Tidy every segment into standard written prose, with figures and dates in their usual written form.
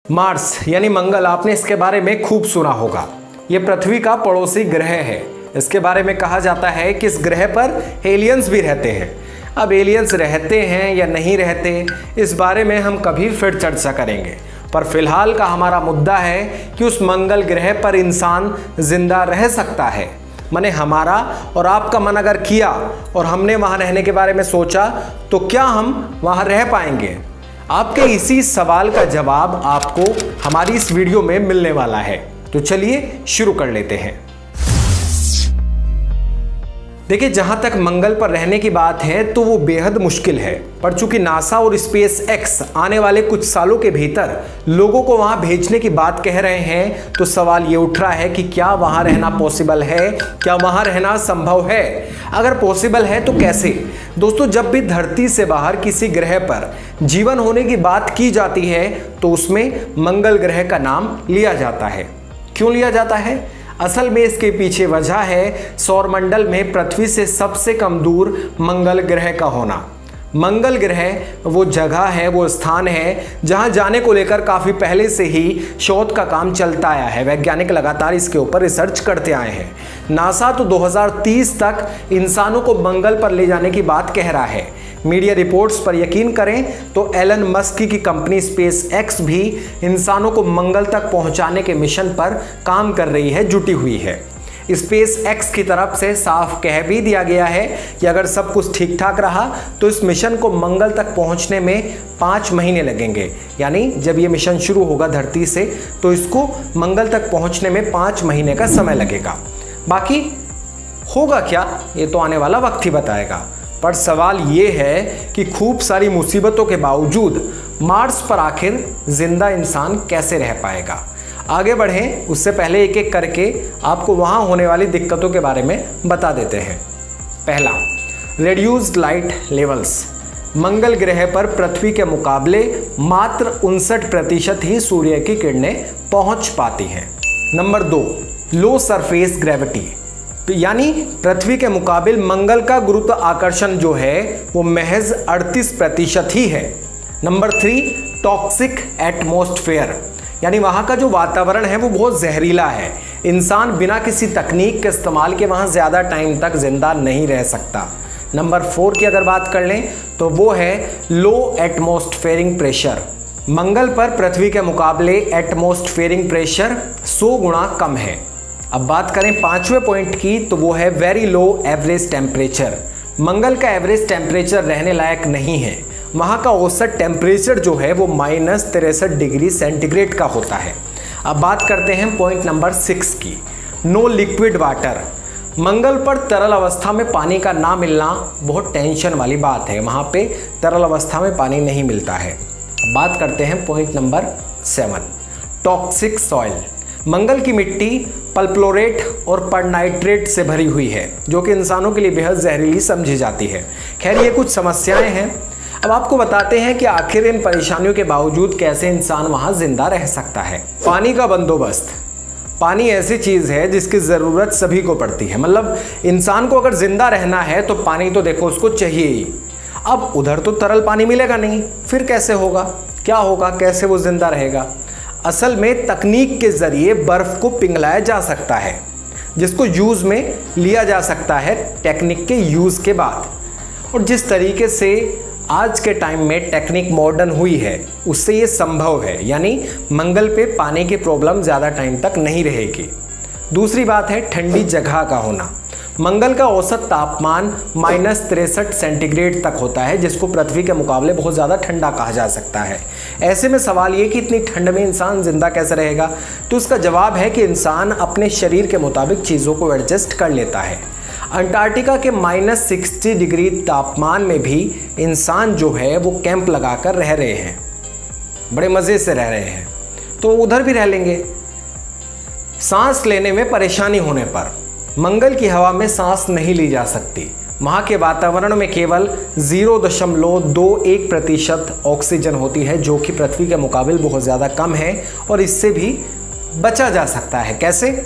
Mars यानी मंगल, आपने इसके बारे में खूब सुना होगा। ये पृथ्वी का पड़ोसी ग्रह है। इसके बारे में कहा जाता है कि इस ग्रह पर एलियंस भी रहते हैं। अब एलियंस रहते हैं या नहीं रहते, इस बारे में हम कभी फिर चर्चा करेंगे, पर फिलहाल का हमारा मुद्दा है कि उस मंगल ग्रह पर इंसान जिंदा रह सकता है। माने हमारा और आपका मन अगर किया और हमने वहाँ रहने के बारे में सोचा तो क्या हम वहाँ रह पाएंगे? आपके इसी सवाल का जवाब आपको हमारी इस वीडियो में मिलने वाला है। तो चलिए शुरू कर लेते हैं। देखिए, जहां तक मंगल पर रहने की बात है तो वो बेहद मुश्किल है, पर चूंकि नासा और स्पेस एक्स आने वाले कुछ सालों के भीतर लोगों को वहां भेजने की बात कह रहे हैं, तो सवाल ये उठ रहा है कि क्या वहां रहना पॉसिबल है, क्या वहां रहना संभव है? अगर पॉसिबल है तो कैसे? दोस्तों, जब भी धरती से बाहर किसी ग्रह पर जीवन होने की बात की जाती है तो उसमें मंगल ग्रह का नाम लिया जाता है। क्यों लिया जाता है? असल में इसके पीछे वजह है सौरमंडल में पृथ्वी से सबसे कम दूर मंगल ग्रह का होना। मंगल ग्रह वो जगह है, वो स्थान है जहां जाने को लेकर काफ़ी पहले से ही शोध का काम चलता आया है। वैज्ञानिक लगातार इसके ऊपर रिसर्च करते आए हैं। नासा तो 2030 तक इंसानों को मंगल पर ले जाने की बात कह रहा है। मीडिया रिपोर्ट्स पर यकीन करें तो एलन मस्क की कंपनी स्पेस एक्स भी इंसानों को मंगल तक पहुंचाने के मिशन पर काम कर रही है, जुटी हुई है। स्पेस एक्स की तरफ से साफ कह भी दिया गया है कि अगर सब कुछ ठीक ठाक रहा तो इस मिशन को मंगल तक पहुंचने में 5 महीने लगेंगे। यानी जब ये मिशन शुरू होगा धरती से तो इसको मंगल तक पहुंचने में 5 महीने का समय लगेगा। बाकी होगा क्या, ये तो आने वाला वक्त ही बताएगा। पर सवाल ये है कि खूब सारी मुसीबतों के बावजूद मार्स पर आखिर जिंदा इंसान कैसे रह पाएगा? आगे बढ़ें उससे पहले एक एक करके आपको वहाँ होने वाली दिक्कतों के बारे में बता देते हैं। पहला, रेड्यूस्ड लाइट लेवल्स। मंगल ग्रह पर पृथ्वी के मुकाबले मात्र 59% ही सूर्य की किरणें पहुँच पाती हैं। नंबर 2, लो सरफेस ग्रेविटी, यानी पृथ्वी के मुकाबले मंगल का गुरुत्व आकर्षण जो है वो महज 38% ही है। नंबर 3, टॉक्सिक एटमॉस्फेयर, यानी वहाँ का जो वातावरण है वो बहुत जहरीला है। इंसान बिना किसी तकनीक के इस्तेमाल के वहाँ ज़्यादा टाइम तक जिंदा नहीं रह सकता। नंबर 4 की अगर बात कर लें तो वो है लो एटमॉस्फेरिक प्रेशर। मंगल पर पृथ्वी के मुकाबले एटमॉस्फेरिक प्रेशर 100 गुना कम है। अब बात करें 5वें पॉइंट की तो वो है वेरी लो एवरेज टेम्परेचर। मंगल का एवरेज टेम्परेचर रहने लायक नहीं है। वहाँ का औसत टेम्परेचर जो है वो -63 डिग्री सेंटीग्रेड का होता है। अब बात करते हैं पॉइंट नंबर 6 की, नो लिक्विड वाटर। मंगल पर तरल अवस्था में पानी का ना मिलना बहुत टेंशन वाली बात है। वहाँ पे तरल अवस्था में पानी नहीं मिलता है। अब बात करते हैं पॉइंट नंबर 7, टॉक्सिक सॉइल। मंगल की मिट्टी पल्प्लोरेट और परनाइट्रेट से भरी हुई है, जो कि इंसानों के लिए बेहद जहरीली समझी जाती है। खैर, ये कुछ समस्याएं हैं। अब आपको बताते हैं कि आखिर इन परेशानियों के बावजूद कैसे इंसान वहां जिंदा रह सकता है। पानी का बंदोबस्त। पानी ऐसी चीज़ है जिसकी ज़रूरत सभी को पड़ती है। मतलब इंसान को अगर जिंदा रहना है तो पानी तो देखो उसको चाहिए ही। अब उधर तो तरल पानी मिलेगा नहीं, फिर कैसे होगा, क्या होगा, कैसे वो जिंदा रहेगा? असल में तकनीक के ज़रिए बर्फ़ को पिघलाया जा सकता है, जिसको यूज़ में लिया जा सकता है टेक्निक के यूज़ के बाद। और जिस तरीके से आज के टाइम में टेक्निक मॉडर्न हुई है उससे ये संभव है, यानी मंगल पे पानी की प्रॉब्लम ज़्यादा टाइम तक नहीं रहेगी। दूसरी बात है ठंडी जगह का होना। मंगल का औसत तापमान -63 सेंटीग्रेड तक होता है, जिसको पृथ्वी के मुकाबले बहुत ज़्यादा ठंडा कहा जा सकता है। ऐसे में सवाल ये कि इतनी ठंड में इंसान जिंदा कैसे रहेगा? तो इसका जवाब है कि इंसान अपने शरीर के मुताबिक चीज़ों को एडजस्ट कर लेता है। अंटार्कटिका के -60 डिग्री तापमान में भी इंसान जो है वो कैंप लगाकर रह रहे हैं, बड़े मज़े से रह रहे हैं, तो उधर भी रह लेंगे। सांस लेने में परेशानी होने पर मंगल की हवा में सांस नहीं ली जा सकती। वहाँ के वातावरण में केवल 0.21% ऑक्सीजन होती है, जो कि पृथ्वी के मुकाबले बहुत ज़्यादा कम है और इससे भी बचा जा सकता है। कैसे?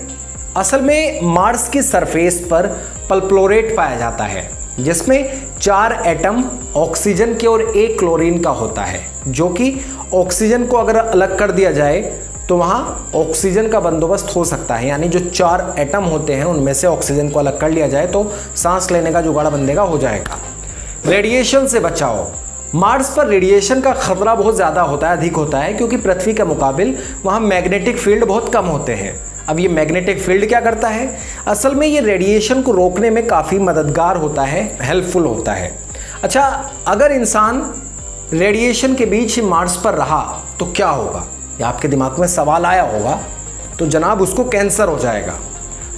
असल में मार्स की सरफेस पर पल्प्लोरेट पाया जाता है। जिसमें 4 एटम ऑक्सीजन के और 1 क्लोरीन का होता है, जो कि ऑक्सीजन को अगर अलग कर दिया जाए तो वहाँ ऑक्सीजन का बंदोबस्त हो सकता है। यानी जो 4 एटम होते हैं उनमें से ऑक्सीजन को अलग कर लिया जाए तो सांस लेने का जुगाड़ बंदे का हो जाएगा। रेडिएशन से बचाओ। मार्स पर रेडिएशन का खतरा बहुत ज़्यादा होता है, अधिक होता है, क्योंकि पृथ्वी के मुकाबिल वहाँ मैग्नेटिक फील्ड बहुत कम होते हैं। अब ये मैग्नेटिक फील्ड क्या करता है? असल में ये रेडिएशन को रोकने में काफ़ी मददगार होता है, हेल्पफुल होता है। अच्छा, अगर इंसान रेडिएशन के बीच मार्स पर रहा तो क्या होगा? या आपके दिमाग में सवाल आया होगा। तो जनाब उसको कैंसर हो जाएगा।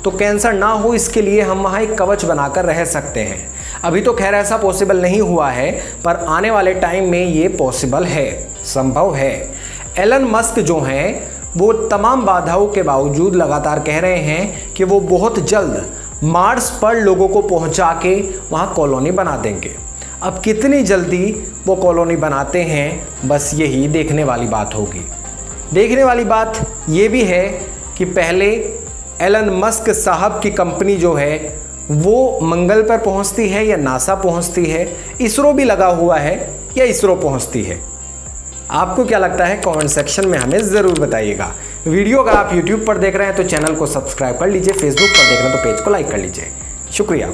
तो कैंसर ना हो इसके लिए हम वहाँ एक कवच बनाकर रह सकते हैं। अभी तो खैर ऐसा पॉसिबल नहीं हुआ है, पर आने वाले टाइम में ये पॉसिबल है, संभव है। एलन मस्क जो हैं वो तमाम बाधाओं के बावजूद लगातार कह रहे हैं कि वो बहुत जल्द मार्स पर लोगों को पहुंचा के वहाँ कॉलोनी बना देंगे। अब कितनी जल्दी वो कॉलोनी बनाते हैं, बस यही देखने वाली बात होगी। देखने वाली बात ये भी है कि पहले एलन मस्क साहब की कंपनी जो है वो मंगल पर पहुंचती है या नासा पहुंचती है, इसरो भी लगा हुआ है या इसरो पहुंचती है। आपको क्या लगता है? कमेंट सेक्शन में हमें ज़रूर बताइएगा। वीडियो अगर आप यूट्यूब पर देख रहे हैं तो चैनल को सब्सक्राइब कर लीजिए, फेसबुक पर देख रहे हैं तो पेज को लाइक कर लीजिए। शुक्रिया।